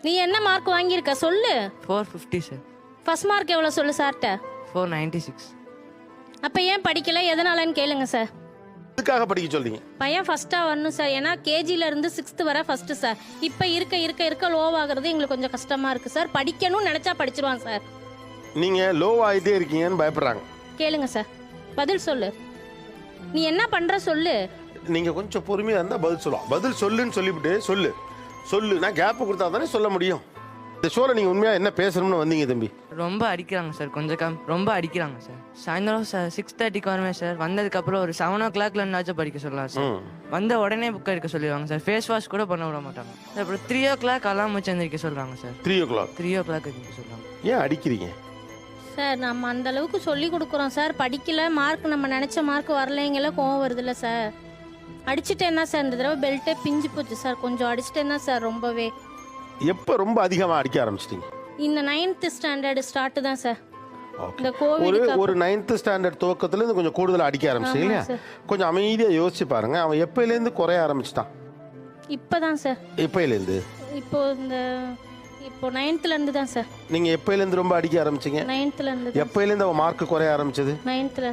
நீ என்ன மார்க் வாங்கியிருக்க சொல்லு. 450 சார். ஃபர்ஸ்ட் மார்க் எவ்வளோ சொல்லு சார்கிட்ட. 496. அப்போ ஏன் படிக்கல எதனாலன்னு கேளுங்க சார். இதுக்காக படிக்க சொல்றீங்க? பையன் ஃபர்ஸ்ட்டாக வரணும் சார். ஏன்னா கேஜில இருந்து 6th வரை ஃபர்ஸ்ட்டு சார். இப்போ இருக்க லோவாகிறது எங்களுக்கு கொஞ்சம் கஷ்டமாக இருக்குது சார். படிக்கணும்னு நினச்சா படிச்சிருவான் சார். நீங்கள் லோ ஆகிட்டே இருக்கீங்கன்னு பயப்படுறாங்க. கேளுங்க சார், பதில் சொல்லு. நீ என்ன பண்ணுற சொல்லு. நீங்கள் கொஞ்சம் பொறுமையாக இருந்தால் பதில் சொல்லுவோம். பதில் சொல்லுன்னு சொல்லிவிட்டு சொல்லு நான் கேப்பு கொடுத்தா தானே சொல்ல முடியும். இந்த ஷோவில் நீங்கள் உண்மையாக என்ன பேசணும்னு வந்தீங்க தம்பி? ரொம்ப அடிக்கிறாங்க சார், கொஞ்சம் ரொம்ப அடிக்கிறாங்க சார். சாயந்தரம் 6:30க்கு வருவேன் சார். வந்ததுக்கப்புறம் ஒரு 7 o'clock இருந்தாச்சும் படிக்க சொல்லலாம் சார். வந்த உடனே புக் எடுக்க சொல்லிடுவாங்க சார். ஃபேஸ் வாஷ் கூட பண்ண விட மாட்டாங்க. அப்புறம் 3 o'clock அலாம் வச்சு எந்திரிக்க சொல்கிறாங்க சார். 3 o'clock எந்திரிக்க சொல்கிறாங்க. ஏன் அடிக்கிறீங்க சார்? நம்ம அந்த அளவுக்கு சொல்லி கொடுக்குறோம் சார். படிக்கல, மார்க் நம்ம நினச்ச மார்க் வரலைங்கள, கோவம் வருதுல்ல சார். அடிச்சுட்டேன்னா சார், இந்த தடவை பெல்ட்டே பிஞ்சு போச்சு சார். கொஞ்சம் அடிச்சுட்டேன்னா சார் ரொம்பவே. எப்போ ரொம்ப அதிகமாக அடிக்க ஆரம்பிச்சிட்டீங்க? இந்த 9th standard ஸ்டார்ட் தான் சார். இந்த ஒரு 9th standard துவக்கத்துலேருந்து கொஞ்சம் கூடுதலாக அடிக்க ஆரம்பிச்சிங்க இல்லையா? கொஞ்சம் அமைதியாக யோசிச்சு பாருங்க. அவன் எப்பயிலேருந்து குறைய ஆரம்பிச்சிட்டான்? இப்போதான் சார். எப்பயிலேருந்து? இப்போ 9thலேருந்து தான் சார். நீங்கள் எப்பயிலேருந்து ரொம்ப அடிக்க ஆரம்பிச்சிங்க? 9thலேருந்து. எப்பயிலேருந்து அவன் மார்க் குறைய ஆரம்பிச்சது? 9thலேருந்து.